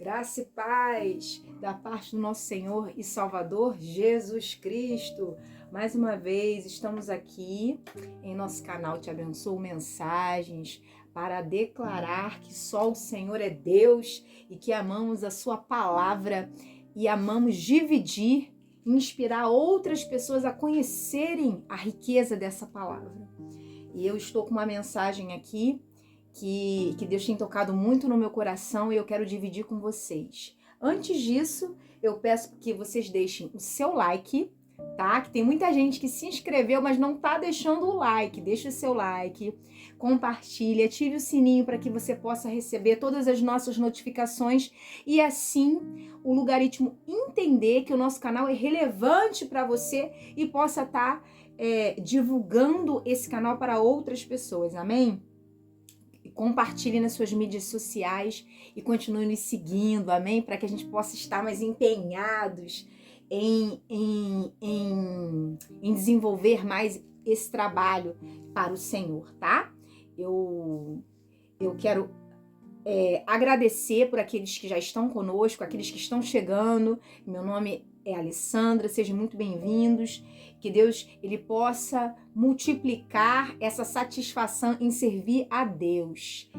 Graça e paz da parte do nosso Senhor e Salvador Jesus Cristo. Mais uma vez estamos aqui em nosso canal Te Abençoo Mensagens para declarar que só o Senhor é Deus e que amamos a sua palavra e amamos dividir e inspirar outras pessoas a conhecerem a riqueza dessa palavra. E eu estou com uma mensagem aqui que Deus tem tocado muito no meu coração e eu quero dividir com vocês. Antes disso, eu peço que vocês deixem o seu like, tá? Que tem muita gente que se inscreveu, mas não tá deixando o like. Deixa o seu like, compartilha, ative o sininho para que você possa receber todas as nossas notificações e assim o logaritmo entender que o nosso canal é relevante para você e possa estar divulgando esse canal para outras pessoas, amém? Compartilhe nas suas mídias sociais e continue nos seguindo, amém? Para que a gente possa estar mais empenhados em desenvolver mais esse trabalho para o Senhor, tá? Eu quero agradecer por aqueles que já estão conosco, aqueles que estão chegando. Meu nome é Alessandra, sejam muito bem-vindos. Que Deus ele possa multiplicar essa satisfação em servir a Deus.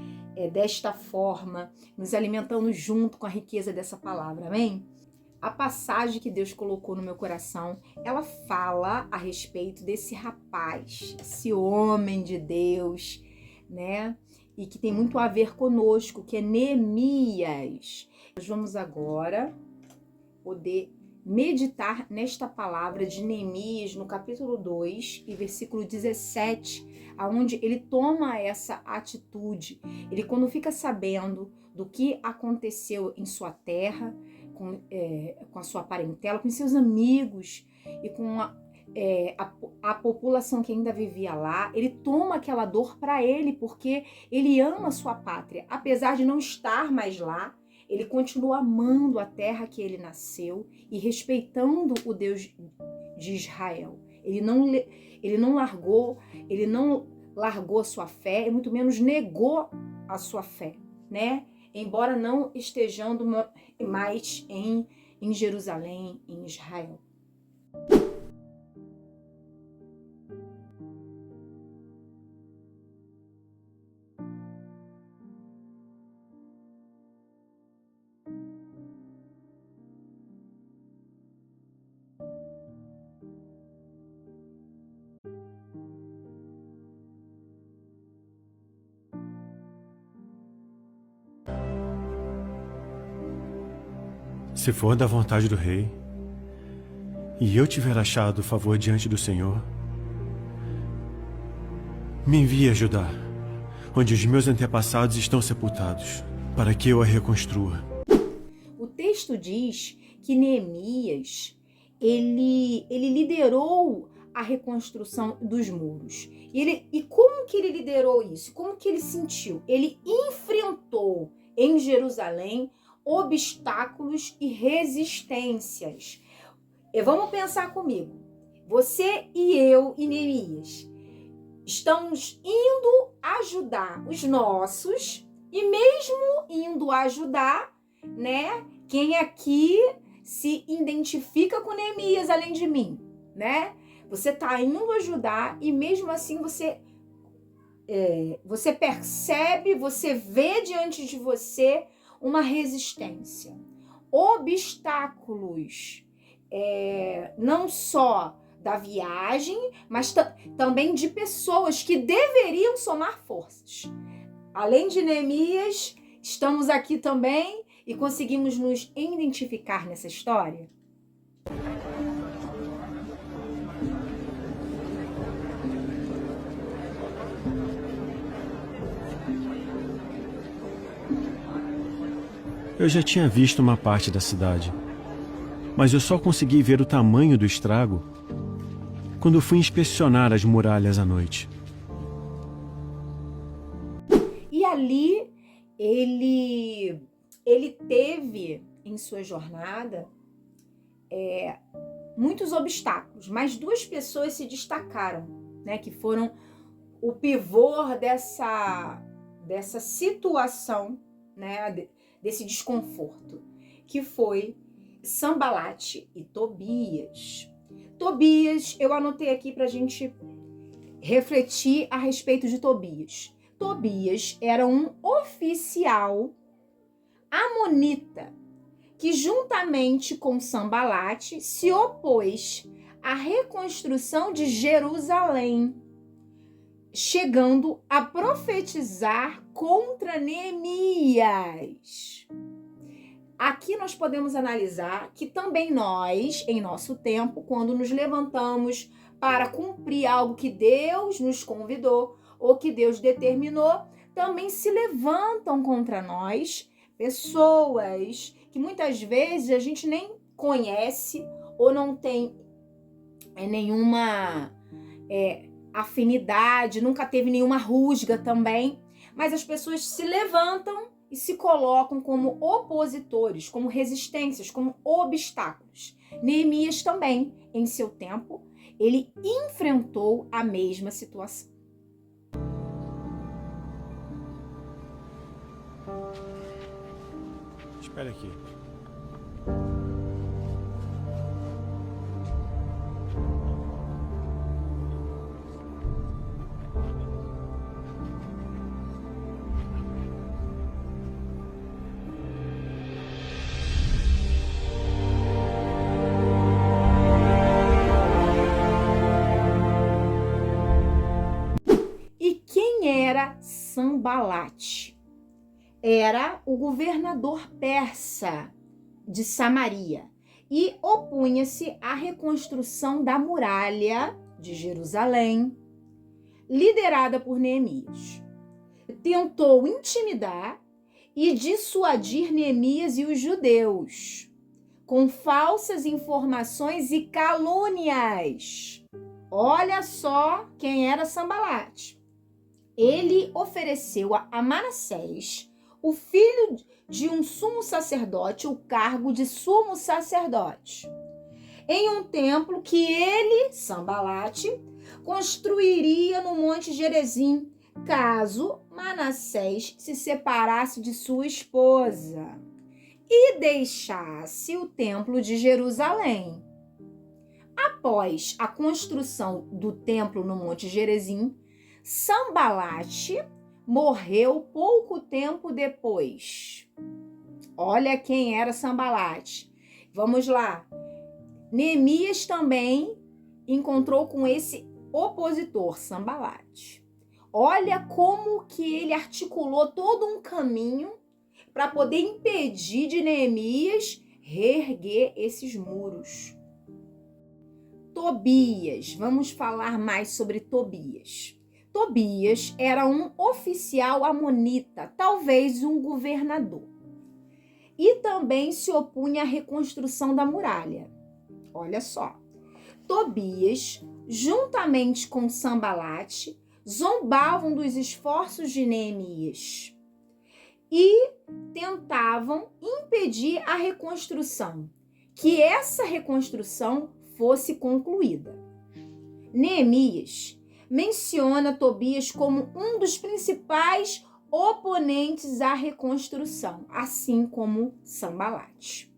Desta forma, nos alimentando junto com a riqueza dessa palavra, amém? A passagem que Deus colocou no meu coração, ela fala a respeito desse rapaz, esse homem de Deus, né? E que tem muito a ver conosco, que é Neemias. Nós vamos agora poder meditar nesta palavra de Neemias no capítulo 2 e versículo 17, aonde ele toma essa atitude. Ele, quando fica sabendo do que aconteceu em sua terra, com a sua parentela, com seus amigos e com a população que ainda vivia lá, ele toma aquela dor para ele, porque ele ama a sua pátria. Apesar de não estar mais lá, ele continua amando a terra que ele nasceu e respeitando o Deus de Israel. Ele não largou a sua fé, e muito menos negou a sua fé, né? Embora não estejando mais em Jerusalém, em Israel. Se for da vontade do rei, e eu tiver achado favor diante do Senhor, me envie a Judá, onde os meus antepassados estão sepultados, para que eu a reconstrua. O texto diz que Neemias, ele liderou a reconstrução dos muros. E como que ele liderou isso? Como que ele sentiu? Ele enfrentou em Jerusalém obstáculos e resistências. Vamos pensar comigo. Você e eu e Neemias estamos indo ajudar os nossos e mesmo indo ajudar, né? Quem aqui se identifica com Neemias além de mim, né? Você tá indo ajudar e mesmo assim você percebe, você vê diante de você uma resistência, obstáculos, não só da viagem, mas também de pessoas que deveriam somar forças. Além de Neemias, estamos aqui também e conseguimos nos identificar nessa história? Eu já tinha visto uma parte da cidade, mas eu só consegui ver o tamanho do estrago quando fui inspecionar as muralhas à noite. E ali ele teve em sua jornada muitos obstáculos, mas duas pessoas se destacaram, né, que foram o pivô dessa situação, né, desse desconforto, que foi Sanbalate e Tobias. Tobias, eu anotei aqui para a gente refletir a respeito de Tobias. Tobias era um oficial amonita que, juntamente com Sanbalate, se opôs à reconstrução de Jerusalém, chegando a profetizar contra Neemias. Aqui nós podemos analisar que também nós, em nosso tempo, quando nos levantamos para cumprir algo que Deus nos convidou ou que Deus determinou, também se levantam contra nós pessoas que muitas vezes a gente nem conhece ou não tem nenhuma afinidade, nunca teve nenhuma rusga também, mas as pessoas se levantam e se colocam como opositores, como resistências, como obstáculos. Neemias também, em seu tempo, ele enfrentou a mesma situação. Espera aqui. E quem era Sanbalate? Era o governador persa de Samaria e opunha-se à reconstrução da muralha de Jerusalém, liderada por Neemias. Tentou intimidar e dissuadir Neemias e os judeus com falsas informações e calúnias. Olha só quem era Sanbalate. Ele ofereceu a Manassés, o filho de um sumo sacerdote, o cargo de sumo sacerdote, em um templo que ele, Sanbalate, construiria no Monte Gerizim, caso Manassés se separasse de sua esposa e deixasse o templo de Jerusalém. Após a construção do templo no Monte Gerizim, Sanbalate morreu pouco tempo depois. Olha quem era Sanbalate. Vamos lá. Neemias também encontrou com esse opositor, Sanbalate. Olha como que ele articulou todo um caminho para poder impedir de Neemias reerguer esses muros. Tobias. Vamos falar mais sobre Tobias. Tobias era um oficial amonita, talvez um governador. E também se opunha à reconstrução da muralha. Olha só. Tobias, juntamente com Sanbalate, zombavam dos esforços de Neemias e tentavam impedir a reconstrução, que essa reconstrução fosse concluída. Neemias menciona Tobias como um dos principais oponentes à reconstrução, assim como Sanbalate.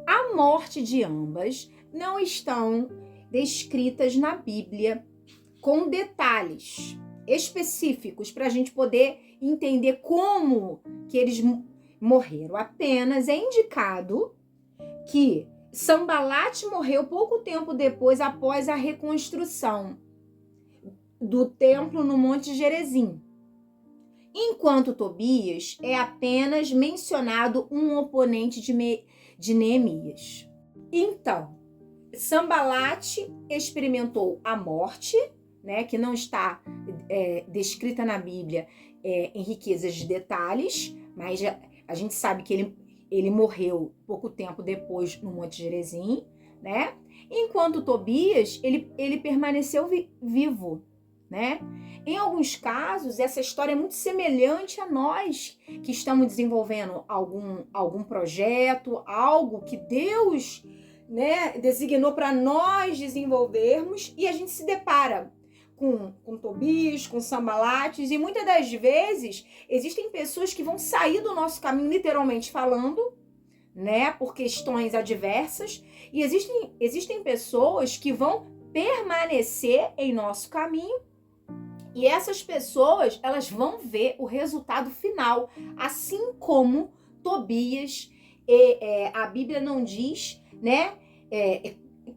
A morte de ambas não estão descritas na Bíblia com detalhes específicos para a gente poder entender como que eles morreram. Apenas é indicado que Sanbalate morreu pouco tempo depois, após a reconstrução do templo no Monte Gerizim, enquanto Tobias é apenas mencionado um oponente de Neemias. Então, Sanbalate experimentou a morte, né, que não está descrita na Bíblia em riquezas de detalhes, mas a gente sabe que ele morreu pouco tempo depois no Monte Gerizim, né? Enquanto Tobias, ele permaneceu vivo, né? Em alguns casos, essa história é muito semelhante a nós que estamos desenvolvendo algum projeto, algo que Deus, né, designou para nós desenvolvermos, e a gente se depara com Tobias, com Sanbalates, e muitas das vezes existem pessoas que vão sair do nosso caminho, literalmente falando, né, por questões adversas, e existem pessoas que vão permanecer em nosso caminho, e essas pessoas, elas vão ver o resultado final, assim como Tobias, a Bíblia não diz, né,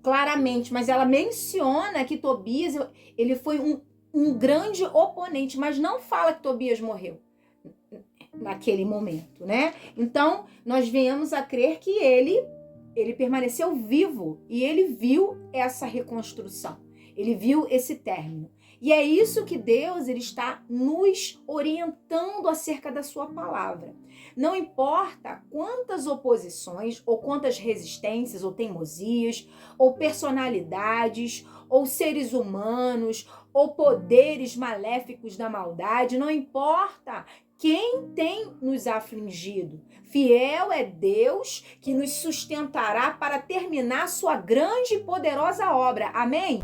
claramente, mas ela menciona que Tobias, ele foi um grande oponente, mas não fala que Tobias morreu naquele momento, né? Então, nós venhamos a crer que ele permaneceu vivo e ele viu essa reconstrução. Ele viu esse término. E é isso que Deus ele está nos orientando acerca da sua palavra. Não importa quantas oposições, ou quantas resistências, ou teimosias, ou personalidades, ou seres humanos, ou poderes maléficos da maldade, não importa quem tem nos afligido. Fiel é Deus que nos sustentará para terminar sua grande e poderosa obra. Amém?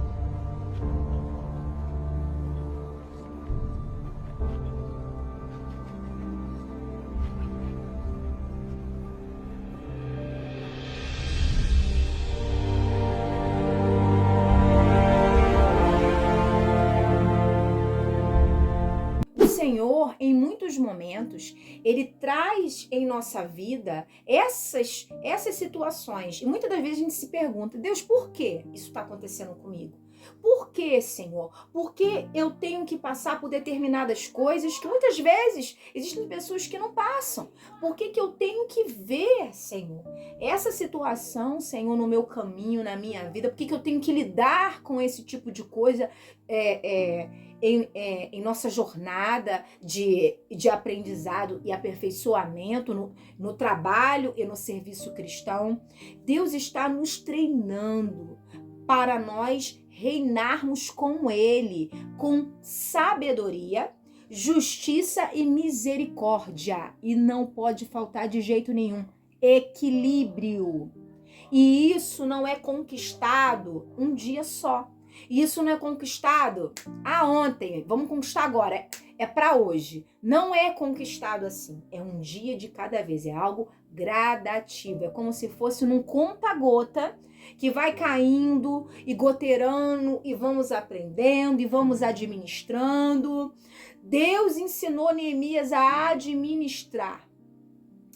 Senhor, em muitos momentos, ele traz em nossa vida essas situações. E muitas das vezes a gente se pergunta, Deus, por que isso está acontecendo comigo? Por que, Senhor? Por que eu tenho que passar por determinadas coisas que muitas vezes existem pessoas que não passam? Por que eu tenho que ver, Senhor, essa situação, Senhor, no meu caminho, na minha vida? Por que eu tenho que lidar com esse tipo de coisa em nossa jornada de aprendizado e aperfeiçoamento no trabalho e no serviço cristão? Deus está nos treinando para nós reinarmos com Ele, com sabedoria, justiça e misericórdia. E não pode faltar de jeito nenhum equilíbrio. E isso não é conquistado um dia só. Isso não é conquistado ontem, vamos conquistar agora. É para hoje. Não é conquistado assim. É um dia de cada vez. É algo gradativo. É como se fosse num conta-gota que vai caindo e goteirando e vamos aprendendo e vamos administrando. Deus ensinou Neemias a administrar,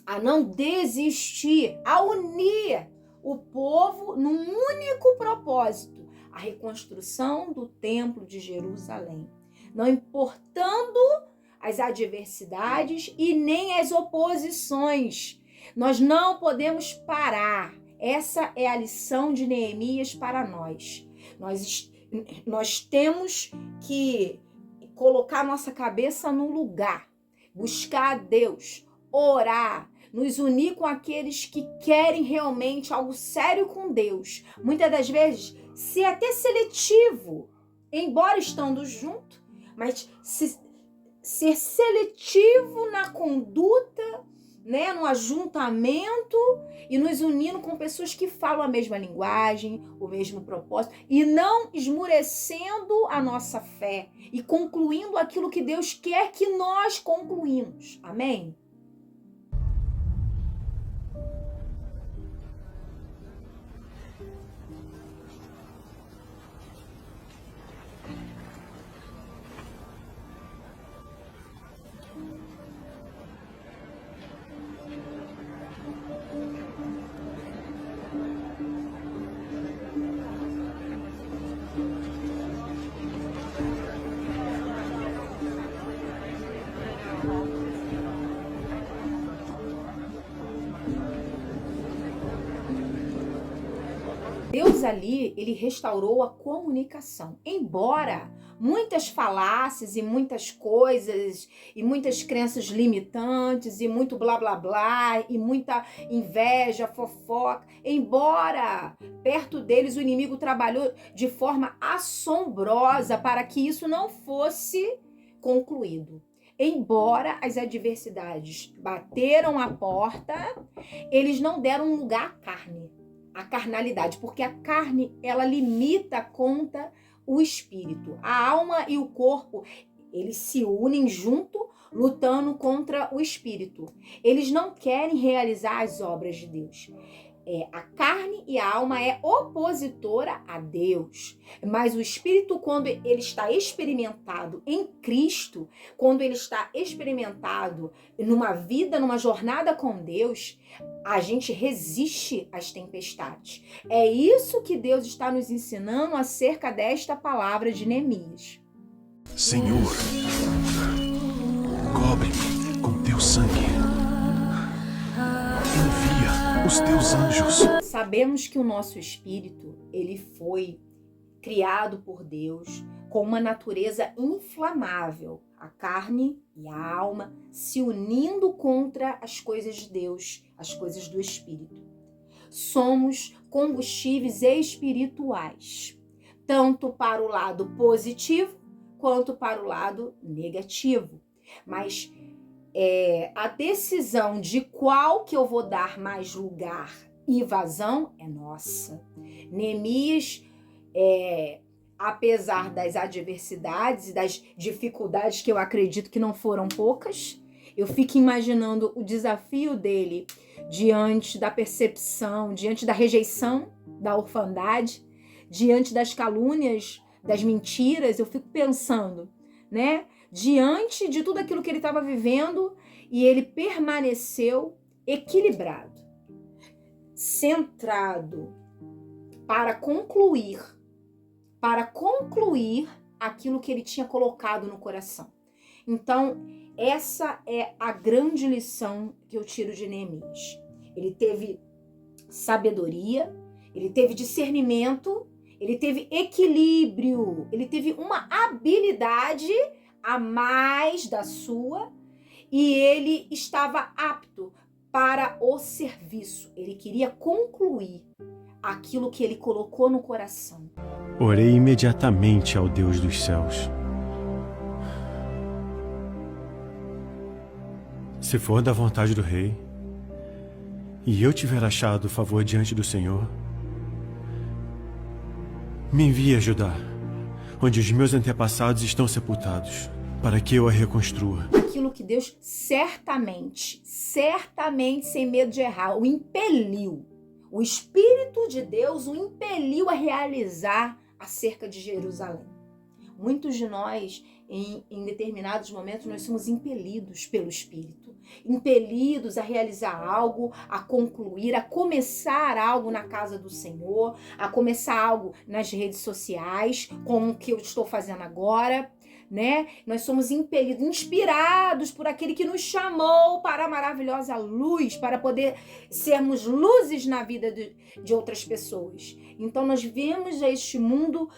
a não desistir, a unir o povo num único propósito, a reconstrução do templo de Jerusalém. Não importando as adversidades e nem as oposições. Nós não podemos parar. Essa é a lição de Neemias para nós. Nós temos que colocar nossa cabeça no lugar, buscar a Deus, orar, nos unir com aqueles que querem realmente algo sério com Deus. Muitas das vezes, ser até seletivo, embora estando junto, mas ser seletivo na conduta, né, no ajuntamento e nos unindo com pessoas que falam a mesma linguagem, o mesmo propósito, e não esmurecendo a nossa fé e concluindo aquilo que Deus quer que nós concluímos. Amém? Deus ali, ele restaurou a comunicação. Embora muitas falácias e muitas coisas e muitas crenças limitantes e muito blá blá blá e muita inveja, fofoca, embora perto deles o inimigo trabalhou de forma assombrosa para que isso não fosse concluído. Embora as adversidades bateram a porta, eles não deram lugar à carne. A carnalidade, porque a carne, ela limita, conta o espírito. A alma e o corpo, eles se unem junto, lutando contra o espírito. Eles não querem realizar as obras de Deus. A carne e a alma é opositora a Deus, mas o espírito, quando ele está experimentado em Cristo, quando ele está experimentado numa vida, numa jornada com Deus, a gente resiste às tempestades. É isso que Deus está nos ensinando acerca desta palavra de Neemias. Senhor, cobre-me com teu sangue. Envia os teus anjos. Sabemos que o nosso espírito, ele foi criado por Deus com uma natureza inflamável, a carne e a alma se unindo contra as coisas de Deus, as coisas do espírito. Somos combustíveis espirituais, tanto para o lado positivo quanto para o lado negativo. Mas a decisão de qual que eu vou dar mais lugar e vazão é nossa. Neemias, apesar das adversidades e das dificuldades, que eu acredito que não foram poucas, eu fico imaginando o desafio dele diante da percepção, diante da rejeição, da orfandade, diante das calúnias, das mentiras. Eu fico pensando, né? Diante de tudo aquilo que ele estava vivendo, e ele permaneceu equilibrado, centrado para concluir aquilo que ele tinha colocado no coração. Então, essa é a grande lição que eu tiro de Neemias. Ele teve sabedoria, ele teve discernimento, ele teve equilíbrio, ele teve uma habilidade a mais da sua, e ele estava apto para o serviço. Ele queria concluir aquilo que ele colocou no coração. Orei imediatamente ao Deus dos céus. Se for da vontade do rei, e eu tiver achado favor diante do Senhor, me envie ajudar, onde os meus antepassados estão sepultados, para que eu a reconstrua. Aquilo que Deus certamente, sem medo de errar, o impeliu. O Espírito de Deus o impeliu a realizar acerca de Jerusalém. Muitos de nós, em determinados momentos, nós somos impelidos pelo Espírito. Impelidos a realizar algo, a concluir, a começar algo na casa do Senhor, a começar algo nas redes sociais, como o que eu estou fazendo agora, né? Nós somos impelidos, inspirados por aquele que nos chamou para a maravilhosa luz, para poder sermos luzes na vida de outras pessoas. Então nós viemos a este mundo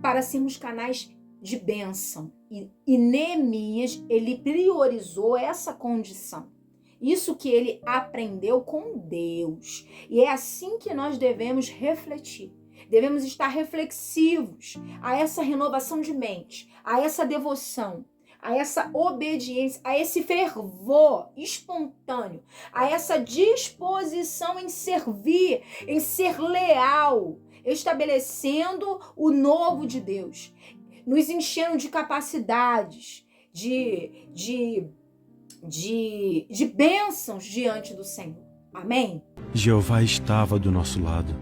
para sermos canais de bênção. E Neemias, ele priorizou essa condição. Isso que ele aprendeu com Deus. E é assim que nós devemos refletir. Devemos estar reflexivos a essa renovação de mente, a essa devoção, a essa obediência, a esse fervor espontâneo, a essa disposição em servir, em ser leal, estabelecendo o novo de Deus, nos enchendo de capacidades, de bênçãos diante do Senhor. Amém? Jeová estava do nosso lado.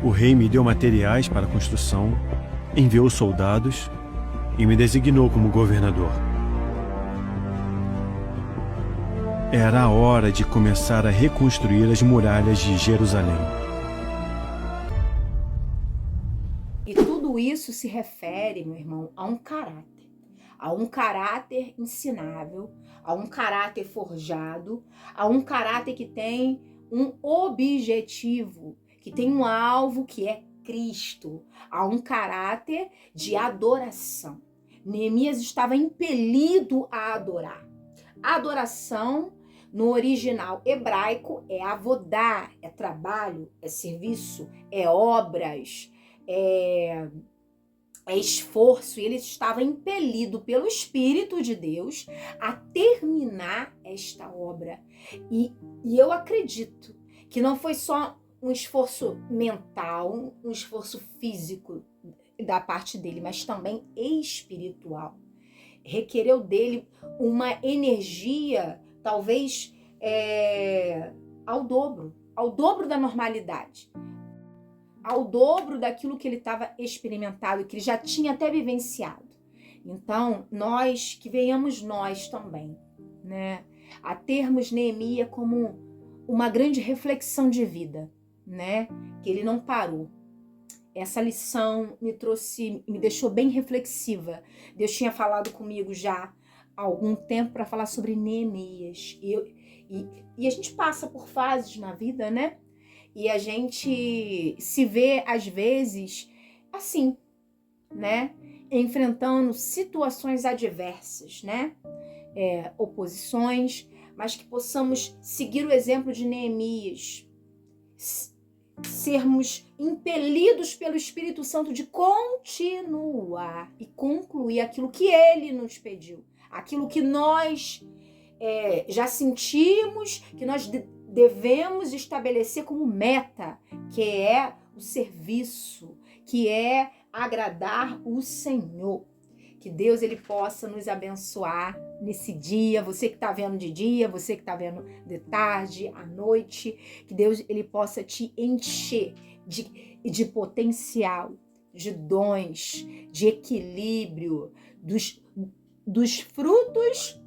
O rei me deu materiais para a construção, enviou soldados e me designou como governador. Era a hora de começar a reconstruir as muralhas de Jerusalém. E tudo isso se refere, meu irmão, a um caráter ensinável, a um caráter forjado, a um caráter que tem um objetivo, que tem um alvo que é Cristo, a um caráter de adoração. Neemias estava impelido a adorar. A adoração, no original hebraico, é avodá, é trabalho, é serviço, é obras, é esforço. E ele estava impelido pelo Espírito de Deus a terminar esta obra. E eu acredito que não foi só um esforço mental, um esforço físico da parte dele, mas também espiritual. Requereu dele uma energia, talvez ao dobro da normalidade, ao dobro daquilo que ele estava experimentado, que ele já tinha até vivenciado. Então, que venhamos nós também, né, a termos Neemias como uma grande reflexão de vida, né, que ele não parou. Essa lição me deixou bem reflexiva. Deus tinha falado comigo já há algum tempo para falar sobre Neemias. E a gente passa por fases na vida, né? E a gente se vê, às vezes, assim, né? Enfrentando situações adversas, né? Oposições, mas que possamos seguir o exemplo de Neemias, sermos impelidos pelo Espírito Santo de continuar e concluir aquilo que ele nos pediu, aquilo que nós já sentimos, que nós devemos estabelecer como meta, que é o serviço, que é agradar o Senhor. Que Deus ele possa nos abençoar nesse dia, você que está vendo de dia, você que está vendo de tarde, à noite, que Deus ele possa te encher de potencial, de dons, de equilíbrio, dos frutos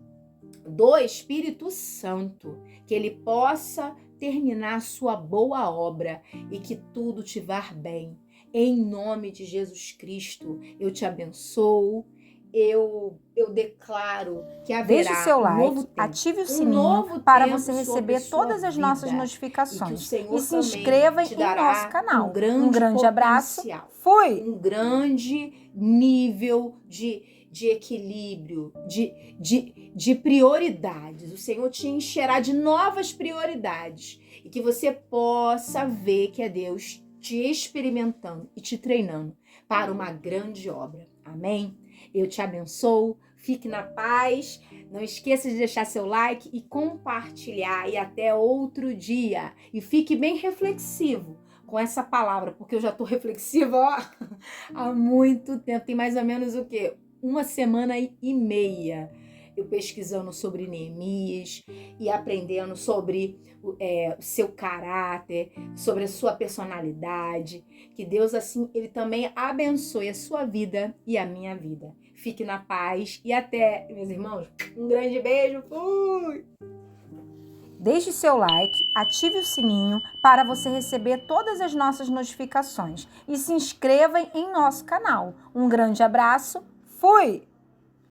do Espírito Santo, que ele possa terminar a sua boa obra e que tudo te vá bem. Em nome de Jesus Cristo, eu te abençoo. Eu declaro que haverá Deixe seu like, novo tempo, ative o sininho para você receber todas as nossas vida, notificações. E se inscreva em nosso canal. Um grande abraço. Fui! Um grande nível de equilíbrio, de prioridades. O Senhor te encherá de novas prioridades e que você possa ver que é Deus te experimentando e te treinando para uma grande obra. Amém? Eu te abençoo, fique na paz, não esqueça de deixar seu like e compartilhar, e até outro dia. E fique bem reflexivo com essa palavra, porque eu já estou reflexiva há muito tempo, tem mais ou menos o quê? 1 semana e meia, eu pesquisando sobre Neemias e aprendendo sobre o seu caráter, sobre a sua personalidade. Que Deus, assim, ele também abençoe a sua vida e a minha vida. Fique na paz e até, meus irmãos, um grande beijo. Fui! Deixe seu like, ative o sininho para você receber todas as nossas notificações e se inscreva em nosso canal. Um grande abraço. Fui!